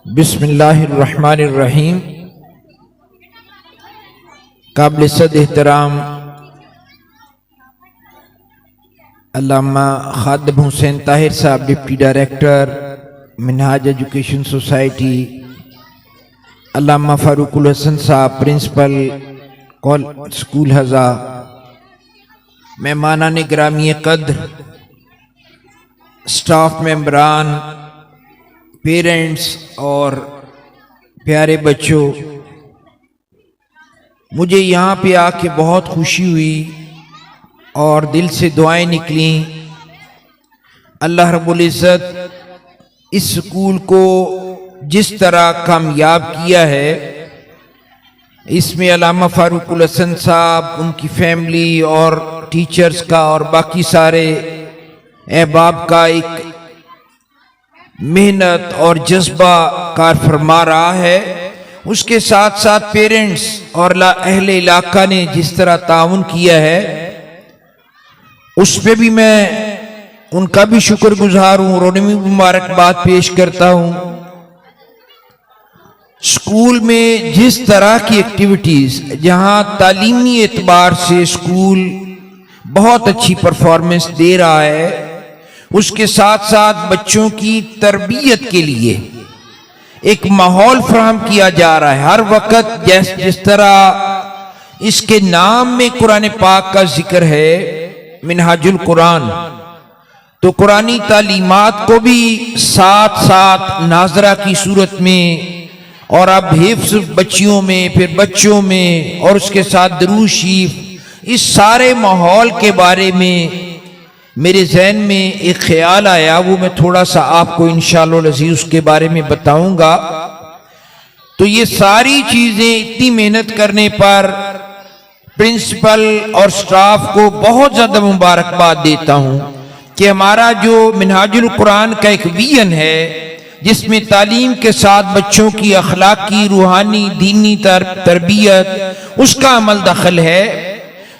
بسم اللہ الرحمن الرحیم۔ قابل صد احترام علامہ خادم حسین طاہر صاحب، ڈپٹی ڈائریکٹر منہاج ایجوکیشن سوسائٹی، علامہ فاروق الحسن صاحب، پرنسپل اسکول ہزا، مہمانان گرامی قدر، اسٹاف ممبران، پیرنٹس اور پیارے بچوں، مجھے یہاں پہ آ کے بہت خوشی ہوئی اور دل سے دعائیں نکلیں۔ اللہ رب العزت اس اسکول کو جس طرح کامیاب کیا ہے، اس میں علامہ فاروق الحسن صاحب، ان کی فیملی اور ٹیچرز کا اور باقی سارے احباب کا ایک محنت اور جذبہ کار فرما رہا ہے۔ اس کے ساتھ ساتھ پیرنٹس اور اہل علاقہ نے جس طرح تعاون کیا ہے، اس پہ بھی میں ان کا بھی شکر گزار ہوں اور انہیں بھی مبارکباد پیش کرتا ہوں۔ اسکول میں جس طرح کی ایکٹیویٹیز، جہاں تعلیمی اعتبار سے اسکول بہت اچھی پرفارمنس دے رہا ہے، اس کے ساتھ ساتھ بچوں کی تربیت کے لیے ایک ماحول فراہم کیا جا رہا ہے۔ ہر وقت جس طرح اس کے نام میں قرآن پاک کا ذکر ہے، منہاج القرآن، تو قرآنی تعلیمات کو بھی ساتھ ساتھ ناظرہ کی صورت میں اور اب حفظ بچیوں میں، پھر بچوں میں، اور اس کے ساتھ درود شریف، اس سارے ماحول کے بارے میں میرے ذہن میں ایک خیال آیا، وہ میں تھوڑا سا آپ کو انشاءاللہ العزیز اس کے بارے میں بتاؤں گا۔ تو یہ ساری چیزیں اتنی محنت کرنے پر پرنسپل اور سٹاف کو بہت زیادہ مبارکباد دیتا ہوں کہ ہمارا جو منہاج القرآن کا ایک ویژن ہے، جس میں تعلیم کے ساتھ بچوں کی اخلاقی، روحانی، دینی تربیت، اس کا عمل دخل ہے،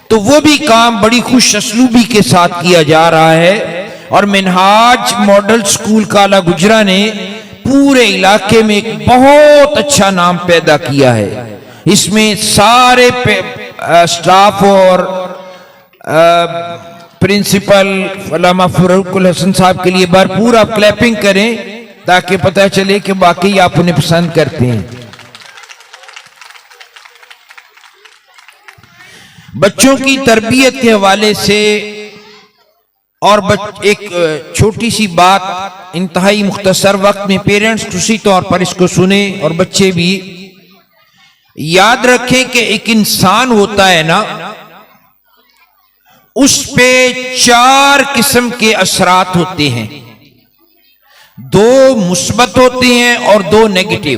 تو وہ بھی کام بڑی خوش اسلوبی کے ساتھ کیا جا رہا ہے۔ اور منہاج ماڈل اسکول کالا گجرا نے پورے علاقے میں ایک بہت اچھا نام پیدا کیا ہے۔ اس میں سارے سٹاف اور پرنسپل علامہ فاروق الحسن صاحب کے لیے بھرپور آپ کلیپنگ کریں تاکہ پتہ چلے کہ واقعی آپ انہیں پسند کرتے ہیں۔ بچوں کی تربیت کے حوالے سے اور ایک چھوٹی سی بات انتہائی مختصر وقت میں، پیرنٹس اسی طور پر اس کو سنیں اور بچے بھی یاد رکھیں کہ ایک انسان ہوتا ہے نا، اس پہ 4 قسم کے اثرات ہوتے ہیں، 2 مثبت ہوتے ہیں اور 2 نیگیٹو،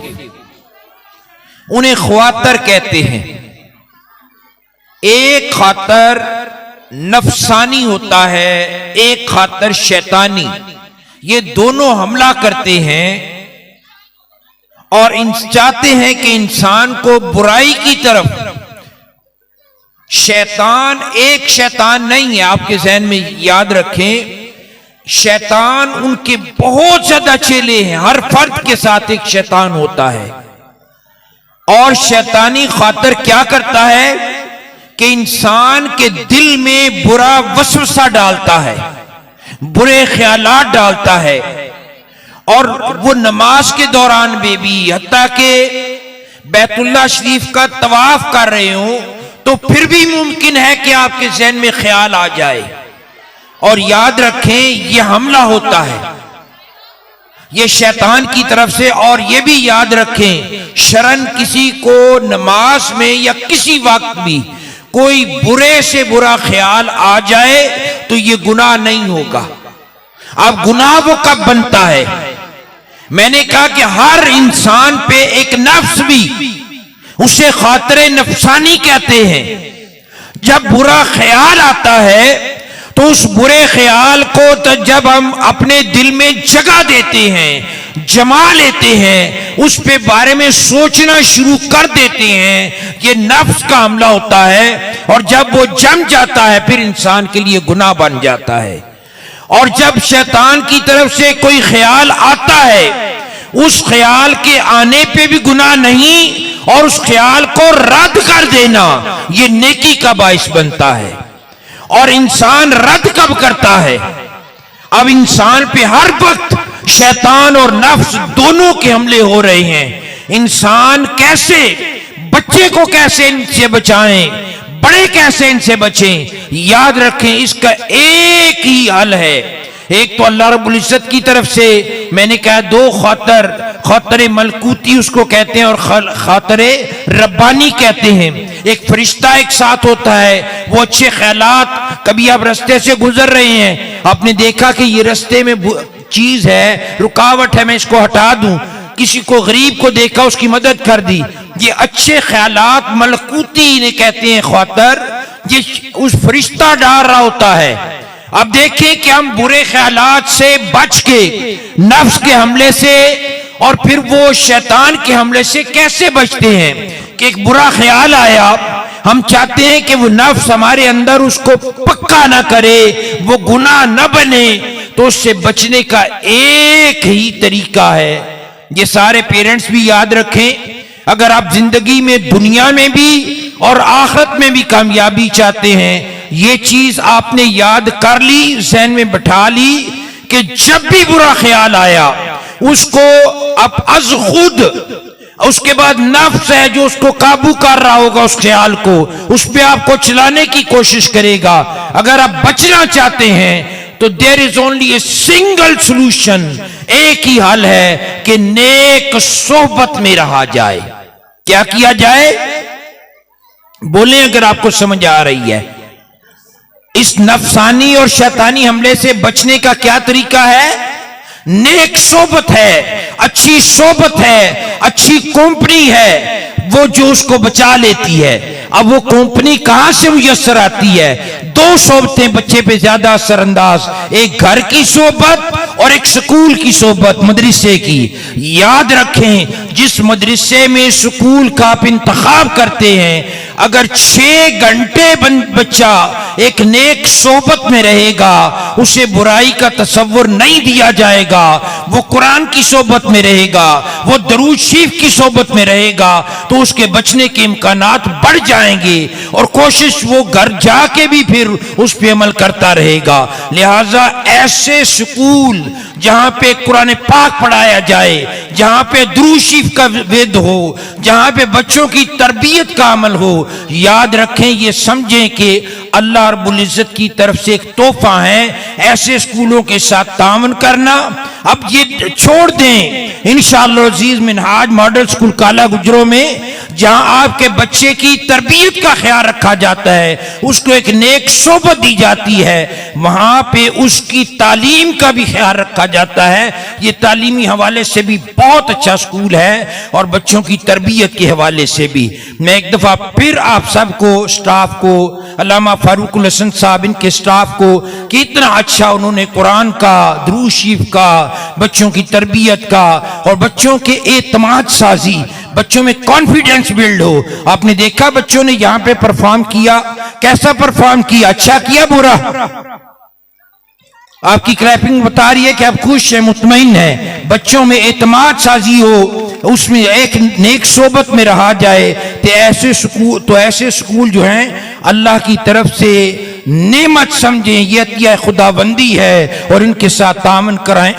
انہیں خواتر کہتے ہیں۔ ایک خاطر نفسانی ہوتا ہے، ایک خاطر شیطانی، یہ دونوں حملہ کرتے ہیں اور چاہتے ہیں کہ انسان کو برائی کی طرف۔ شیطان ایک شیطان نہیں ہے، آپ کے ذہن میں یاد رکھیں، شیطان ان کے بہت زیادہ چیلے ہیں، ہر فرد کے ساتھ ایک شیطان ہوتا ہے، اور شیطانی خاطر کیا کرتا ہے کہ انسان کے دل میں برا وسوسہ ڈالتا ہے، برے خیالات ڈالتا ہے، اور وہ نماز کے دوران بھی حتیٰ کہ بیت اللہ شریف کا طواف کر رہے ہوں تو پھر بھی ممکن ہے کہ آپ کے ذہن میں خیال آ جائے۔ اور یاد رکھیں یہ حملہ ہوتا ہے، یہ شیطان کی طرف سے۔ اور یہ بھی یاد رکھیں شرعاً کسی کو نماز میں یا کسی وقت بھی کوئی برے سے برا خیال آ جائے تو یہ گناہ نہیں ہوگا۔ اب گناہ وہ کب بنتا ہے؟ میں نے کہا کہ ہر انسان پہ ایک نفس بھی، اسے خاطر نفسانی کہتے ہیں۔ جب برا خیال آتا ہے تو اس برے خیال کو جب ہم اپنے دل میں جگہ دیتے ہیں، جما لیتے ہیں، اس پہ بارے میں سوچنا شروع کر دیتے ہیں، یہ نفس کا حملہ ہوتا ہے، اور جب وہ جم جاتا ہے پھر انسان کے لیے گناہ بن جاتا ہے۔ اور جب شیطان کی طرف سے کوئی خیال آتا ہے اس خیال کے آنے پہ بھی گناہ نہیں اور اس خیال کو رد کر دینا یہ نیکی کا باعث بنتا ہے. اور انسان رد کب کرتا ہے؟ اب انسان پہ ہر وقت شیطان اور نفس دونوں کے حملے ہو رہے ہیں. انسان کیسے، بچے کو کیسے ان سے بچائیں، بڑے کیسے ان سے بچیں؟ یاد رکھیں اس کا ایک ہی حل ہے. ایک تو اللہ رب العزت کی طرف سے میں نے کہا دو خاطر ملکوتی اس کو کہتے ہیں اور خاطر ربانی کہتے ہیں. ایک فرشتہ ایک ساتھ ہوتا ہے، وہ اچھے خیالات، کبھی آپ رستے سے گزر رہے ہیں، آپ نے دیکھا کہ یہ رستے میں چیز ہے، رکاوٹ ہے، میں اس کو ہٹا دوں. کسی کو غریب کو دیکھا، اس کی مدد کر دی. یہ اچھے خیالات ملکوتی نے کہتے ہیں خاطر، یہ اس فرشتہ ڈال رہا ہوتا ہے. اب دیکھیں کہ ہم برے خیالات سے بچ کے نفس کے حملے سے اور پھر وہ شیطان کے حملے سے کیسے بچتے ہیں. کہ ایک برا خیال آیا، ہم چاہتے ہیں کہ وہ نفس ہمارے اندر اس کو پکا نہ کرے، وہ گناہ نہ بنے، تو اس سے بچنے کا ایک ہی طریقہ ہے. یہ سارے پیرنٹس بھی یاد رکھیں، اگر آپ زندگی میں دنیا میں بھی اور آخرت میں بھی کامیابی چاہتے ہیں، یہ چیز آپ نے یاد کر لی، ذہن میں بٹھا لی کہ جب بھی برا خیال آیا اس کو اب از خود، اس کے بعد نفس ہے جو اس کو قابو کر رہا ہوگا، اس خیال کو، اس پہ آپ کو چلانے کی کوشش کرے گا. اگر آپ بچنا چاہتے ہیں تو there is only a single solution، ایک ہی حل ہے کہ نیک صحبت میں رہا جائے. کیا کیا جائے؟ بولیں اگر آپ کو سمجھ آ رہی ہے. اس نفسانی اور شیطانی حملے سے بچنے کا کیا طریقہ ہے؟ نیک صحبت ہے، اچھی صحبت ہے، اچھی کمپنی ہے، وہ جو اس کو بچا لیتی ہے. اب وہ کمپنی کہاں سے میسر آتی ہے؟ دو صحبتیں بچے پہ زیادہ اثر انداز، ایک گھر کی صحبت اور ایک سکول کی صحبت، مدرسے کی. یاد رکھیں جس مدرسے میں سکول کا آپ انتخاب کرتے ہیں، اگر 6 گھنٹے بچہ ایک نیک صحبت میں رہے گا، اسے برائی کا تصور نہیں دیا جائے گا، وہ قرآن کی صحبت میں رہے گا، وہ درود شریف کی صحبت میں رہے گا، تو اس کے بچنے کے امکانات بڑھ جائیں گے اور کوشش وہ گھر جا کے بھی پھر اس پہ عمل کرتا رہے گا. لہٰذا ایسے سکول جہاں پہ قرآن پاک پڑھایا جائے، جہاں پہ درود شریف کا ود ہو، جہاں پہ بچوں کی تربیت کا عمل ہو، یاد رکھیں یہ سمجھیں کہ اللہ رب العزت کی طرف سے ایک تحفہ ہے ایسے اسکولوں کے ساتھ تعاون کرنا. اب یہ چھوڑ دیں انشاءاللہ عزیز منہاج ماڈل اسکول کالا گجروں میں، جہاں آپ کے بچے کی تربیت کا خیال رکھا جاتا ہے، اس کو ایک نیک صحبت دی جاتی ہے، وہاں پہ اس کی تعلیم کا بھی خیال رکھا جاتا ہے. یہ تعلیمی حوالے سے بھی بہت اچھا اسکول ہے اور بچوں کی تربیت کے حوالے سے بھی. میں ایک دفعہ پھر آپ سب کو، اسٹاف کو، علامہ فاروق الحسن صاحب ان کے سٹاف کو کہ اتنا اچھا انہوں نے قرآن کا، درود شریف کا، بچوں کی تربیت کا اور بچوں کے اعتماد سازی، بچوں میں کانفیڈنس بلڈ ہو. آپ نے دیکھا بچوں نے یہاں پہ پرفارم کیا، کیسا پرفارم کیا؟ اچھا کیا برا؟ آپ کی کلیپنگ بتا رہی ہے کہ آپ خوش ہیں، مطمئن ہیں. بچوں میں اعتماد سازی ہو، اس میں ایک نیک صحبت میں رہا جائے تو ایسے سکول جو ہیں اللہ کی طرف سے نعمت سمجھیں، یہ عطیہ خداوندی ہے اور ان کے ساتھ تعاون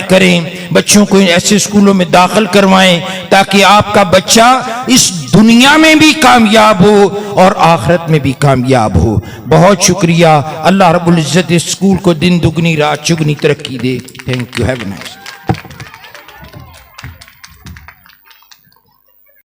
کریں، بچوں کو ایسے اسکولوں میں داخل کروائیں تاکہ آپ کا بچہ اس دنیا میں بھی کامیاب ہو اور آخرت میں بھی کامیاب ہو. بہت شکریہ. اللہ رب العزت اس اسکول کو دن دگنی رات چگنی ترقی دے. Thank you. Have a nice